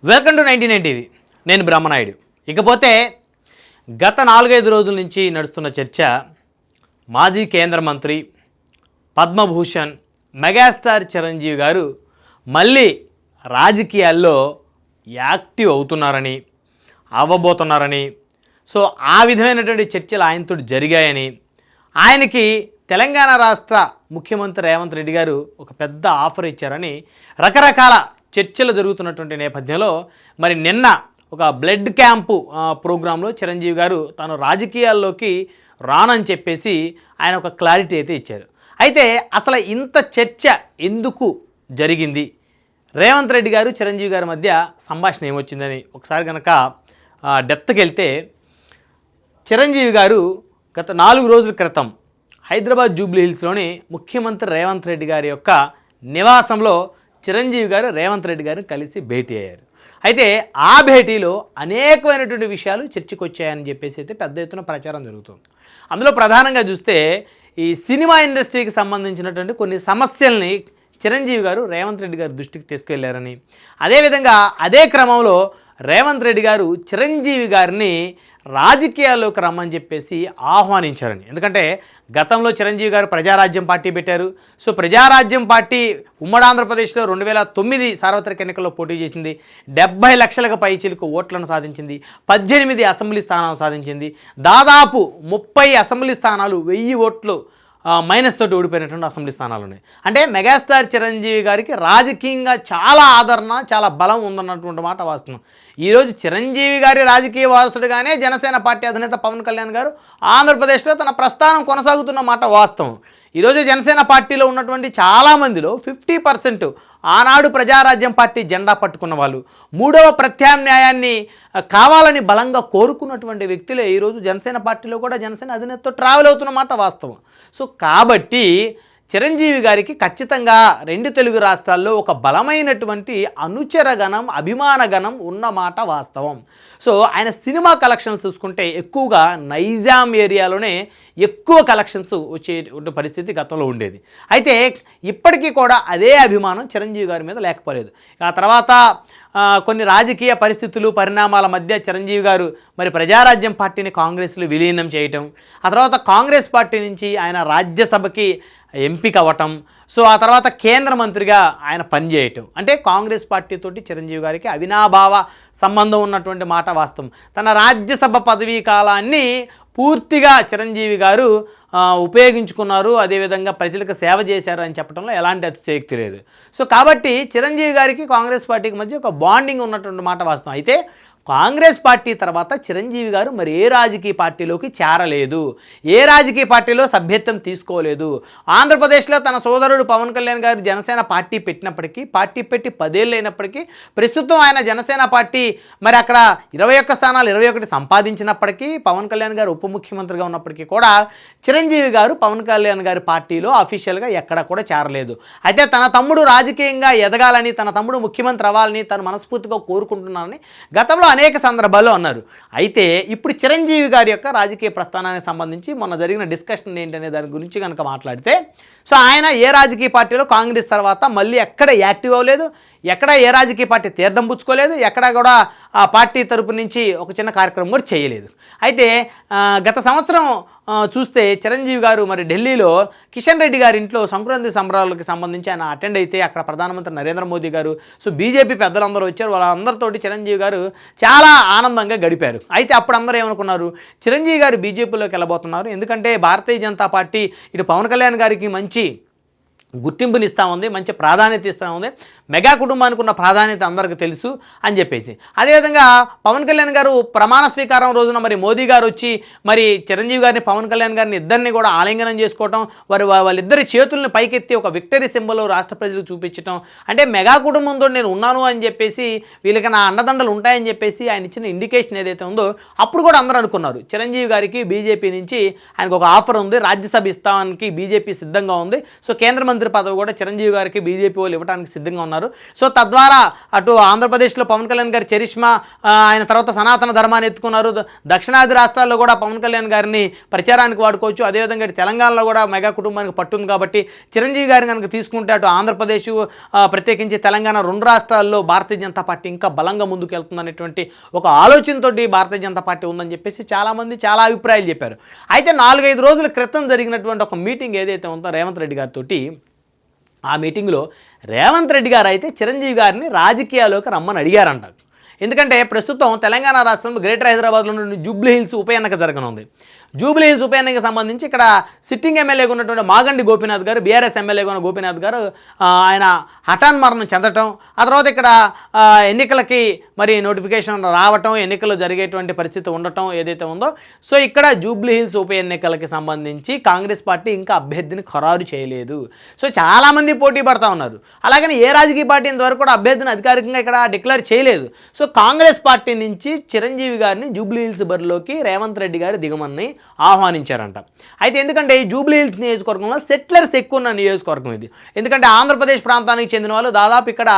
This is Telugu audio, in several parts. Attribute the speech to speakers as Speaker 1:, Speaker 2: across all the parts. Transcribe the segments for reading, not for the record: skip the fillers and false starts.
Speaker 1: Welcome to 99 TV. నేను బ్రహ్మనాయుడు. ఇకపోతే గత 4-5 రోజుల నుంచి నడుస్తున్న చర్చ మాజీ కేంద్ర మంత్రి పద్మభూషణ్ మెగాస్టార్ చిరంజీవి గారు మళ్ళీ రాజకీయాల్లో యాక్టివ్ అవుతున్నారని అవ్వబోతున్నారని, సో ఆ విధమైనటువంటి చర్చలు ఆయనతో జరిగాయని, ఆయనకి తెలంగాణ రాష్ట్ర ముఖ్యమంత్రి రేవంత్ రెడ్డి గారు ఒక పెద్ద ఆఫర్ ఇచ్చారని రకరకాల చర్చలు జరుగుతున్నటువంటి నేపథ్యంలో మరి నిన్న ఒక బ్లడ్ క్యాంపు ప్రోగ్రాంలో చిరంజీవి గారు తాను రాజకీయాల్లోకి రానని చెప్పేసి ఆయన ఒక క్లారిటీ అయితే ఇచ్చారు. అయితే అసలు ఇంత చర్చ ఎందుకు జరిగింది, రేవంత్ రెడ్డి గారు చిరంజీవి గారి మధ్య సంభాషణ ఏమొచ్చిందని ఒకసారి కనుక డెప్త్కి వెళ్తే, చిరంజీవి గారు గత 4 రోజుల క్రితం హైదరాబాద్ జూబ్లీ హిల్స్లోని ముఖ్యమంత్రి రేవంత్ రెడ్డి గారి యొక్క నివాసంలో చిరంజీవి గారు రేవంత్ రెడ్డి గారిని కలిసి భేటీ అయ్యారు. అయితే ఆ భేటీలో అనేకమైనటువంటి విషయాలు చర్చకు వచ్చాయని చెప్పేసి అయితే పెద్ద ఎత్తున ప్రచారం జరుగుతుంది. అందులో ప్రధానంగా చూస్తే ఈ సినిమా ఇండస్ట్రీకి సంబంధించినటువంటి కొన్ని సమస్యల్ని చిరంజీవి గారు రేవంత్ రెడ్డి గారి దృష్టికి తీసుకెళ్లారని, అదేవిధంగా అదే క్రమంలో రేవంత్ రెడ్డి గారు చిరంజీవి గారిని రాజకీయాల్లోకి రమ్మని చెప్పేసి ఆహ్వానించారని. ఎందుకంటే గతంలో చిరంజీవి గారు ప్రజారాజ్యం పార్టీ పెట్టారు. సో ప్రజారాజ్యం పార్టీ ఉమ్మడి ఆంధ్రప్రదేశ్లో 2009 సార్వత్రిక ఎన్నికల్లో పోటీ చేసింది. 70 లక్షలకు పైచిలకు ఓట్లను సాధించింది. 18 అసెంబ్లీ స్థానాలు సాధించింది. దాదాపు 30 అసెంబ్లీ స్థానాలు 1000 ఓట్లు మైనస్ తోటి ఓడిపోయినటువంటి అసెంబ్లీ స్థానాలు ఉన్నాయి. అంటే మెగాస్టార్ చిరంజీవి గారికి రాజకీయంగా చాలా ఆదరణ, చాలా బలం ఉందన్నటువంటి మాట వాస్తవం. ఈరోజు చిరంజీవి గారి రాజకీయ వారసుడిగానే జనసేన పార్టీ అధినేత పవన్ కళ్యాణ్ గారు ఆంధ్రప్రదేశ్లో తన ప్రస్థానం కొనసాగుతున్న మాట వాస్తవం. ఈరోజు జనసేన పార్టీలో ఉన్నటువంటి చాలామందిలో 50% ఆనాడు ప్రజారాజ్యం పార్టీ జెండా పట్టుకున్న వాళ్ళు, 3వ ప్రత్యామ్నాయాన్ని కావాలని బలంగా కోరుకున్నటువంటి వ్యక్తులే ఈరోజు జనసేన పార్టీలో కూడా జనసేన అధినేతతో ట్రావెల్ అవుతున్న మాట వాస్తవం. సో కాబట్టి చిరంజీవి గారికి ఖచ్చితంగా 2 తెలుగు రాష్ట్రాల్లో ఒక బలమైనటువంటి అనుచరగణం, అభిమానగణం ఉన్నమాట వాస్తవం. సో ఆయన సినిమా కలెక్షన్స్ చూసుకుంటే ఎక్కువగా నైజాం ఏరియాలోనే ఎక్కువ కలెక్షన్స్ వచ్చే పరిస్థితి గతంలో ఉండేది. అయితే ఇప్పటికీ కూడా అదే అభిమానం చిరంజీవి గారి మీద లేకపోలేదు. ఆ తర్వాత కొన్ని రాజకీయ పరిస్థితులు, పరిణామాల మధ్య చిరంజీవి గారు మరి ప్రజారాజ్యం పార్టీని కాంగ్రెస్లో విలీనం చేయటం, ఆ తర్వాత కాంగ్రెస్ పార్టీ నుంచి ఆయన రాజ్యసభకి ఎంపిక అవ్వటం, సో ఆ తర్వాత కేంద్ర మంత్రిగా ఆయన పనిచేయటం, అంటే కాంగ్రెస్ పార్టీతోటి చిరంజీవి గారికి అవినాభావ సంబంధం ఉన్నటువంటి మాట వాస్తవం. తన రాజ్యసభ పదవీ కాలాన్ని పూర్తిగా చిరంజీవి గారు ఉపయోగించుకున్నారు, అదేవిధంగా ప్రజలకు సేవ చేశారు అని చెప్పడంలో ఎలాంటి అతిశయోక్తి లేదు. సో కాబట్టి చిరంజీవి గారికి కాంగ్రెస్ పార్టీకి మధ్య ఒక బాండింగ్ ఉన్నటువంటి మాట వాస్తవం. అయితే కాంగ్రెస్ పార్టీ తర్వాత చిరంజీవి గారు మరి ఏ రాజకీయ పార్టీలోకి చేరలేదు, ఏ రాజకీయ పార్టీలో సభ్యత్వం తీసుకోలేదు. ఆంధ్రప్రదేశ్లో తన సోదరుడు పవన్ కళ్యాణ్ గారు జనసేన పార్టీ పెట్టినప్పటికీ, పార్టీ పెట్టి 10 ఏళ్ళు అయినప్పటికీ, ప్రస్తుతం ఆయన జనసేన పార్టీ మరి అక్కడ 21 స్థానాలు 21 సంపాదించినప్పటికీ, పవన్ కళ్యాణ్ గారు ఉప ముఖ్యమంత్రిగా ఉన్నప్పటికీ కూడా చిరంజీవి గారు పవన్ కళ్యాణ్ గారి పార్టీలో అఫీషియల్గా ఎక్కడ కూడా చేరలేదు. అయితే తన తమ్ముడు రాజకీయంగా ఎదగాలని, తన తమ్ముడు ముఖ్యమంత్రి అవ్వాలని తను మనస్ఫూర్తిగా కోరుకుంటున్నారని గతంలో అనేక సందర్భాల్లో అన్నారు. అయితే ఇప్పుడు చిరంజీవి గారి యొక్క రాజకీయ ప్రస్థానానికి సంబంధించి మొన్న జరిగిన డిస్కషన్ ఏంటనే దాని గురించి కనుక మాట్లాడితే, సో ఆయన ఏ రాజకీయ పార్టీలో కాంగ్రెస్ తర్వాత మళ్ళీ ఎక్కడ యాక్టివ్ అవ్వలేదు, ఎక్కడ ఏ రాజకీయ పార్టీ తీర్థం పుచ్చుకోలేదు, ఎక్కడ కూడా ఆ పార్టీ తరపు నుంచి ఒక చిన్న కార్యక్రమం కూడా చేయలేదు. అయితే గత సంవత్సరం చూస్తే చిరంజీవి గారు మరి ఢిల్లీలో కిషన్ రెడ్డి గారి ఇంట్లో సంక్రాంతి సంబరాలకు సంబంధించి ఆయన అటెండ్ అయితే అక్కడ ప్రధానమంత్రి నరేంద్ర మోదీ గారు, సో బీజేపీ పెద్దలందరూ వచ్చారు, వాళ్ళందరితోటి చిరంజీవి గారు చాలా ఆనందంగా గడిపారు. అయితే అప్పుడు అందరూ ఏమనుకున్నారు, చిరంజీవి గారు బీజేపీలోకి వెళ్ళబోతున్నారు, ఎందుకంటే భారతీయ జనతా పార్టీ ఇటు పవన్ కళ్యాణ్ గారికి మంచి గుర్తింపునిస్తూ ఉంది, మంచి ప్రాధాన్యత ఇస్తూ ఉంది, మెగా కుటుంబానికి ఉన్న ప్రాధాన్యత అందరికీ తెలుసు అని చెప్పేసి. అదేవిధంగా పవన్ కళ్యాణ్ గారు ప్రమాణ స్వీకారం రోజున మరి మోదీ గారు వచ్చి మరి చిరంజీవి గారిని, పవన్ కళ్యాణ్ గారిని ఇద్దరిని కూడా ఆలింగనం చేసుకోవటం, వాళ్ళిద్దరి చేతుల్ని పైకెత్తి ఒక విక్టరీ సింబల్ రాష్ట్ర ప్రజలకు చూపించడం, అంటే మెగా కుటుంబంతో నేను ఉన్నాను అని చెప్పేసి, వీళ్ళకి నా అండదండలు ఉంటాయని చెప్పేసి ఆయన ఇచ్చిన ఇండికేషన్ ఏదైతే ఉందో అప్పుడు కూడా అందరూ అనుకున్నారు చిరంజీవి గారికి బీజేపీ నుంచి ఆయనకు ఒక ఆఫర్ ఉంది, రాజ్యసభ ఇస్తానికి బీజేపీ సిద్ధంగా ఉంది, సో కేంద్ర మంత్రి ముఖ్యమంత్రి పదవి కూడా చిరంజీవి గారికి బీజేపీ వాళ్ళు ఇవ్వడానికి సిద్ధంగా ఉన్నారు. సో తద్వారా అటు ఆంధ్రప్రదేశ్లో పవన్ కళ్యాణ్ గారి చరిష్మా, ఆయన తర్వాత సనాతన ధర్మాన్ని ఎత్తుకున్నారు. దక్షిణాది రాష్ట్రాల్లో కూడా పవన్ కళ్యాణ్ గారిని ప్రచారానికి వాడుకోవచ్చు. అదేవిధంగా ఇటు తెలంగాణలో కూడా మెగా కుటుంబానికి పట్టుంది కాబట్టి చిరంజీవి గారిని కనుక తీసుకుంటే అటు ఆంధ్రప్రదేశ్ ప్రత్యేకించి తెలంగాణ 2 రాష్ట్రాల్లో భారతీయ జనతా పార్టీ ఇంకా బలంగా ముందుకు వెళ్తుందనేటువంటి ఒక ఆలోచనతోటి భారతీయ జనతా పార్టీ ఉందని చెప్పేసి చాలామంది చాలా అభిప్రాయాలు చెప్పారు. అయితే 4-5 రోజుల క్రితం జరిగినటువంటి ఒక మీటింగ్ ఏదైతే ఉందో రేవంత్ రెడ్డి గారితో, ఆ మీటింగ్లో రేవంత్ రెడ్డి గారు అయితే చిరంజీవి గారిని రాజకీయాల్లోకి రమ్మని అడిగారంట. ఎందుకంటే ప్రస్తుతం తెలంగాణ రాష్ట్రంలో గ్రేటర్ హైదరాబాద్లో నుండి జూబ్లీ హిల్స్ ఉప ఎన్నిక జరగనుంది. జూబ్లీ హిల్స్ ఉప ఎన్నికకు సంబంధించి ఇక్కడ సిట్టింగ్ ఎమ్మెల్యేగా ఉన్నటువంటి మాగండి గోపీనాథ్ గారు, బీఆర్ఎస్ ఎమ్మెల్యేగా ఉన్న గోపీనాథ్ గారు ఆయన హఠాన్ మరణం చెందటం, ఆ తర్వాత ఇక్కడ ఎన్నికలకి మరి నోటిఫికేషన్ రావటం, ఎన్నికలు జరిగేటువంటి పరిస్థితి ఉండటం ఏదైతే ఉందో, సో ఇక్కడ జూబ్లీ హిల్స్ ఉప ఎన్నికలకి సంబంధించి కాంగ్రెస్ పార్టీ ఇంకా అభ్యర్థిని ఖరారు చేయలేదు. సో చాలామంది పోటీ పడతా ఉన్నారు. అలాగని ఏ రాజకీయ పార్టీ ఇంతవరకు కూడా అభ్యర్థిని అధికారికంగా ఇక్కడ డిక్లేర్ చేయలేదు. సో కాంగ్రెస్ పార్టీ నుంచి చిరంజీవి గారిని జూబ్లీ హిల్స్ బరిలోకి రేవంత్ రెడ్డి గారు దిగమని ఆహ్వానించారంట. అయితే ఎందుకంటే ఈ జూబ్లీ హిల్స్ నియోజకవర్గంలో సెటిలర్స్ ఎక్కువ ఉన్న నియోజకవర్గం ఇది. ఎందుకంటే ఆంధ్రప్రదేశ్ ప్రాంతానికి చెందిన వాళ్ళు దాదాపు ఇక్కడ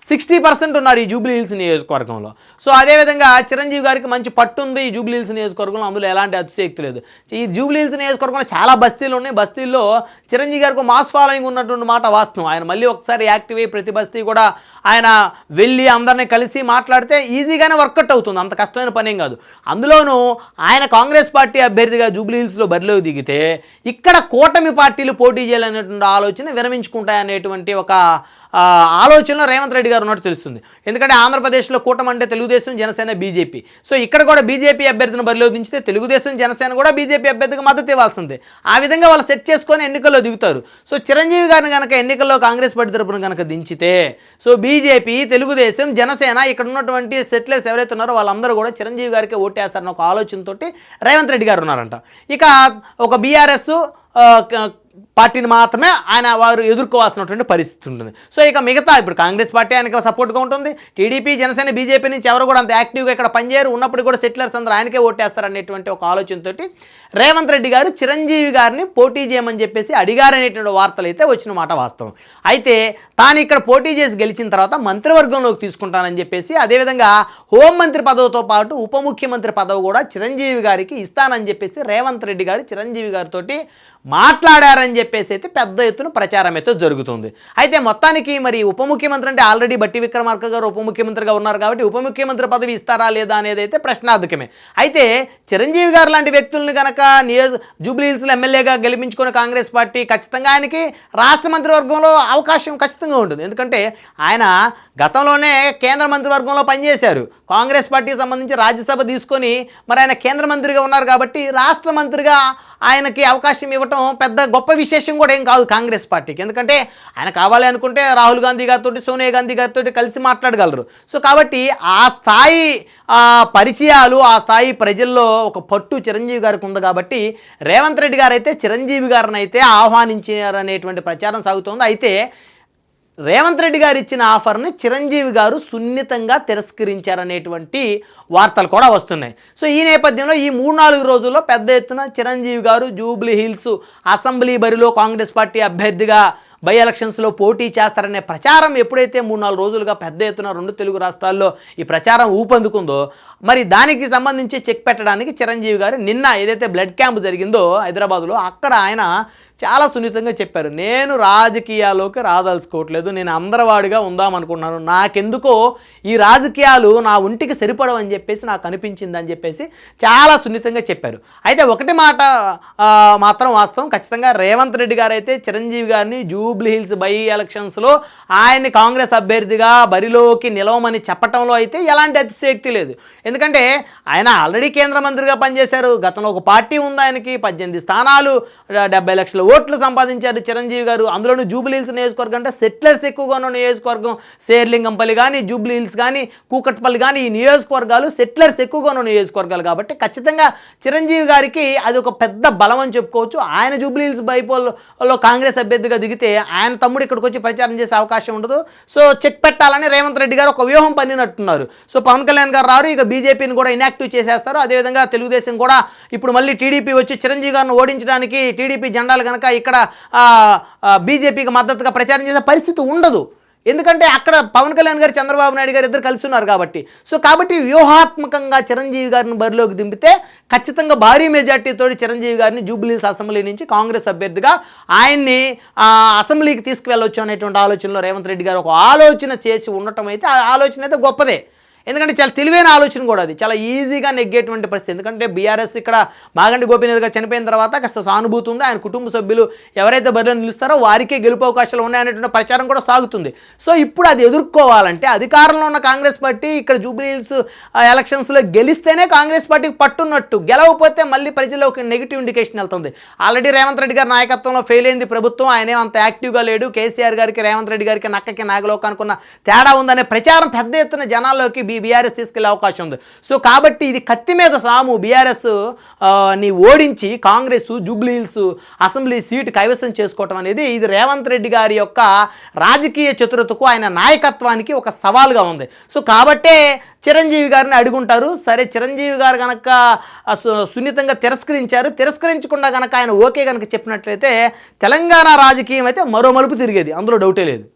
Speaker 1: 60% ఉన్నారు ఈ జూబ్లీ హిల్స్ నియోజకవర్గంలో. సో అదేవిధంగా చిరంజీవి గారికి మంచి పట్టు ఉంది ఈ జూబ్లీ హిల్స్ నియోజకవర్గంలో, అందులో ఎలాంటి అతిశయోక్తి లేదు. ఈ జూబ్లీ హిల్స్ నియోజకవర్గంలో చాలా బస్తీలు ఉన్నాయి. బస్తీల్లో చిరంజీవి గారికి మాస్ ఫాలోయింగ్ ఉన్నటువంటి మాట వాస్తవం. ఆయన మళ్ళీ ఒకసారి యాక్టివ్ అయ్యి ప్రతి బస్తీ కూడా ఆయన వెళ్ళి అందరినీ కలిసి మాట్లాడితే ఈజీగానే వర్కౌట్ అవుతుంది, అంత కష్టమైన పనేం కాదు. అందులోనూ ఆయన కాంగ్రెస్ పార్టీ అభ్యర్థిగా జూబ్లీ హిల్స్లో బరిలోకి దిగితే ఇక్కడ కూటమి పార్టీలు పోటీ చేయాలనేటువంటి ఆలోచన విరమించుకుంటాయనేటువంటి ఒక ఆలోచనలో రేవంత్ రెడ్డి గారు ఉన్నట్టు తెలుస్తుంది. ఎందుకంటే ఆంధ్రప్రదేశ్లో కూటమి అంటే తెలుగుదేశం, జనసేన, బీజేపీ. సో ఇక్కడ కూడా బీజేపీ అభ్యర్థిని బరిలోకి దించితే తెలుగుదేశం, జనసేన కూడా బీజేపీ అభ్యర్థికి మద్దతు ఇవ్వాల్సిందే. ఆ విధంగా వాళ్ళు సెట్ చేసుకొని ఎన్నికల్లో దిగుతారు. సో చిరంజీవి గారిని కనుక ఎన్నికల్లో కాంగ్రెస్ పార్టీ తరపున కనుక దించితే సో బీజేపీ, తెలుగుదేశం, జనసేన ఇక్కడ ఉన్నటువంటి సెటిలర్స్ ఎవరైతే ఉన్నారో వాళ్ళందరూ కూడా చిరంజీవి గారికి ఓటేస్తారన్న ఒక ఆలోచనతోటి రేవంత్ రెడ్డి గారు ఉన్నారంట. ఇక ఒక బీఆర్ఎస్ పార్టీని మాత్రమే వారు ఎదుర్కోవాల్సినటువంటి పరిస్థితి ఉంటుంది. సో ఇక మిగతా ఇప్పుడు కాంగ్రెస్ పార్టీ ఆయనకి సపోర్ట్గా ఉంటుంది. టీడీపీ, జనసేన, బీజేపీ నుంచి ఎవరు కూడా అంత యాక్టివ్గా ఇక్కడ పనిచేయరు. ఉన్నప్పుడు కూడా సెటిలర్స్ అందరూ ఆయనకే ఓటేస్తారనేటువంటి ఒక ఆలోచనతోటి రేవంత్ రెడ్డి గారు చిరంజీవి గారిని పోటీ చేయమని చెప్పేసి అడిగారనేటువంటి వార్తలు అయితే వచ్చిన మాట వాస్తవం. అయితే తాను ఇక్కడ పోటీ చేసి గెలిచిన తర్వాత మంత్రివర్గంలోకి తీసుకుంటానని చెప్పేసి, అదేవిధంగా హోంమంత్రి పదవితో పాటు ఉప ముఖ్యమంత్రి పదవి కూడా చిరంజీవి గారికి ఇస్తానని చెప్పేసి రేవంత్ రెడ్డి గారు చిరంజీవి గారితో మాట్లాడారని చెప్పేసి అయితే పెద్ద ఎత్తున ప్రచారం అయితే జరుగుతుంది. అయితే మొత్తానికి మరి ఉప ముఖ్యమంత్రి అంటే ఆల్రెడీ బట్టి విక్రమార్క గారు ఉప ముఖ్యమంత్రిగా ఉన్నారు కాబట్టి ఉప ముఖ్యమంత్రి పదవి ఇస్తారా లేదా అనేది అయితే ప్రశ్నార్థకమే. అయితే చిరంజీవి గారు లాంటి వ్యక్తులను కనుక జూబ్లీ హిల్స్లో ఎమ్మెల్యేగా గెలిపించుకున్న కాంగ్రెస్ పార్టీ ఖచ్చితంగా ఆయనకి రాష్ట్ర మంత్రివర్గంలో అవకాశం ఖచ్చితంగా ఉంటుంది. ఎందుకంటే ఆయన గతంలోనే కేంద్ర మంత్రివర్గంలో పనిచేశారు. కాంగ్రెస్ పార్టీకి సంబంధించి రాజ్యసభ తీసుకొని మరి ఆయన కేంద్ర మంత్రిగా ఉన్నారు కాబట్టి రాష్ట్ర మంత్రిగా ఆయనకి అవకాశం ఇవ్వటం పెద్ద గొప్ప విశేషం కూడా ఏం కాదు కాంగ్రెస్ పార్టీకి. ఎందుకంటే ఆయన కావాలి అనుకుంటే రాహుల్ గాంధీ గారితో, సోనియా గాంధీ గారితో కలిసి మాట్లాడగలరు. సో కాబట్టి ఆ స్థాయి పరిచయాలు, ఆ స్థాయి ప్రజల్లో ఒక పట్టు చిరంజీవి గారికి ఉంది కాబట్టి రేవంత్ రెడ్డి గారు అయితే చిరంజీవి గారిని అయితే ఆహ్వానించారనేటువంటి ప్రచారం సాగుతోంది. అయితే రేవంత్ రెడ్డి గారు ఇచ్చిన ఆఫర్ని చిరంజీవి గారు సున్నితంగా తిరస్కరించారనేటువంటి వార్తలు కూడా వస్తున్నాయి. సో ఈ నేపథ్యంలో ఈ 3-4 రోజుల్లో పెద్ద ఎత్తున చిరంజీవి గారు జూబ్లీ హిల్స్ అసెంబ్లీ బరిలో కాంగ్రెస్ పార్టీ అభ్యర్థిగా బై ఎలక్షన్స్లో పోటీ చేస్తారనే ప్రచారం ఎప్పుడైతే 3-4 రోజులుగా పెద్ద ఎత్తున 2 తెలుగు రాష్ట్రాల్లో ఈ ప్రచారం ఊపందుకుందో, మరి దానికి సంబంధించి చెక్ పెట్టడానికి చిరంజీవి గారు నిన్న ఏదైతే బ్లడ్ క్యాంప్ జరిగిందో హైదరాబాద్లో, అక్కడ ఆయన చాలా సున్నితంగా చెప్పారు, నేను రాజకీయాల్లోకి రాదలుచుకోవట్లేదు, నేను అందరవాడిగా ఉందామనుకున్నాను, నాకెందుకో ఈ రాజకీయాలు నా ఒంటికి సరిపడవని చెప్పేసి నాకు అనిపించిందని చెప్పేసి చాలా సున్నితంగా చెప్పారు. అయితే ఒకటి మాట మాత్రం వాస్తవం, ఖచ్చితంగా రేవంత్ రెడ్డి గారు అయితే చిరంజీవి గారిని జూబ్లీ హిల్స్ బై ఎలక్షన్స్లో ఆయన్ని కాంగ్రెస్ అభ్యర్థిగా బరిలోకి నిలవమని చెప్పడంలో అయితే ఎలాంటి అతిశయోక్తి లేదు. ఎందుకంటే ఆయన ఆల్రెడీ కేంద్ర మంత్రిగా పనిచేశారు. గతంలో ఒక పార్టీ ఉంది ఆయనకి, 18 స్థానాలు, 70 లక్షల ఓట్లు సంపాదించారు చిరంజీవి గారు. అందులోనూ జూబ్లీ హిల్స్ నియోజకవర్గం అంటే సెటిలర్స్ ఎక్కువగా ఉన్న నియోజకవర్గం. శేర్లింగంపల్లి కానీ, జూబ్లీ హిల్స్ కానీ, కూకట్పల్లి కానీ, ఈ నియోజకవర్గాలు సెటిలర్స్ ఎక్కువగా ఉన్న నియోజకవర్గాలు కాబట్టి ఖచ్చితంగా చిరంజీవి గారికి అది ఒక పెద్ద బలం అని చెప్పుకోవచ్చు. ఆయన జూబ్లీ హిల్స్ బైపోల్లో కాంగ్రెస్ అభ్యర్థిగా దిగితే ఆయన తమ్ముడు ఇక్కడికి వచ్చి ప్రచారం చేసే అవకాశం ఉండదు. సో చెక్ పెట్టాలని రేవంత్ రెడ్డి గారు ఒక వ్యూహం పన్నినట్టున్నారు. సో పవన్ కళ్యాణ్ గారు రారు, ఇక బీజేపీని కూడా ఇన్యాక్టివ్ చేసేస్తారు. అదేవిధంగా తెలుగుదేశం కూడా ఇప్పుడు మళ్ళీ టీడీపీ వచ్చి చిరంజీవి గారిని ఓడించడానికి టీడీపీ జెండాలు కనుక ఇక్కడ బీజేపీకి మద్దతుగా ప్రచారం చేసే పరిస్థితి ఉండదు. ఎందుకంటే అక్కడ పవన్ కళ్యాణ్ గారు చంద్రబాబు నాయుడు గారు ఇద్దరు కలిసి ఉన్నారు కాబట్టి వ్యూహాత్మకంగా చిరంజీవి గారిని బరిలోకి దింపితే ఖచ్చితంగా భారీ మెజార్టీతో చిరంజీవి గారిని జూబ్లీహిల్స్ అసెంబ్లీ నుంచి కాంగ్రెస్ అభ్యర్థిగా ఆయన్ని అసెంబ్లీకి తీసుకువెళ్ళొచ్చు అనేటువంటి ఆలోచనలో రేవంత్ రెడ్డి గారు ఒక ఆలోచన చేసి ఉండటం అయితే ఆ ఆలోచన అయితే గొప్పదే. ఎందుకంటే చాలా తెలివైన ఆలోచన కూడా అది, చాలా ఈజీగా నెగ్గేటువంటి పరిస్థితి. ఎందుకంటే బీఆర్ఎస్ ఇక్కడ మాగంటి గోపీనాథ్ గారు చనిపోయిన తర్వాత కాస్త సానుభూతి ఉంది, ఆయన కుటుంబ సభ్యులు ఎవరైతే బరిలో నిలుస్తారో వారికే గెలుపు అవకాశాలు ఉన్నాయనేటువంటి ప్రచారం కూడా సాగుతుంది. సో ఇప్పుడు అది ఎదుర్కోవాలంటే అధికారంలో ఉన్న కాంగ్రెస్ పార్టీ ఇక్కడ జూబ్లీహిల్స్ ఎలక్షన్స్లో గెలిస్తేనే కాంగ్రెస్ పార్టీకి పట్టున్నట్టు, గెలవకపోతే మళ్ళీ ప్రజలకు నెగిటివ్ ఇండికేషన్ వెళ్తుంది. ఆల్రెడీ రేవంత్ రెడ్డి గారి నాయకత్వంలో ఫెయిల్ అయింది ప్రభుత్వం, ఆయనే అంత యాక్టివ్గా లేడు, కేసీఆర్ గారికి రేవంత్ రెడ్డి గారికి నక్కకి నాగలోకానికి ఉన్న తేడా ఉందనే ప్రచారం పెద్ద ఎత్తున జనాల్లోకి బీఆర్ఎస్ తీసుకెళ్లే అవకాశం ఉంది. సో కాబట్టి ఇది కత్తి మీద సాము, బీఆర్ఎస్ ని ఓడించి కాంగ్రెస్ జూబ్లీహిల్స్ అసెంబ్లీ సీటు కైవసం చేసుకోవటం అనేది ఇది రేవంత్ రెడ్డి గారి యొక్క రాజకీయ చతురతకు, ఆయన నాయకత్వానికి ఒక సవాల్గా ఉంది. సో కాబట్టే చిరంజీవి గారిని అడుగుంటారు. సరే, చిరంజీవి గారు కనుక సున్నితంగా తిరస్కరించకుండా కనుక ఆయన ఓకే కనుక చెప్పినట్లయితే తెలంగాణ రాజకీయం అయితే మరో మలుపు తిరిగేది, అందులో డౌటే లేదు.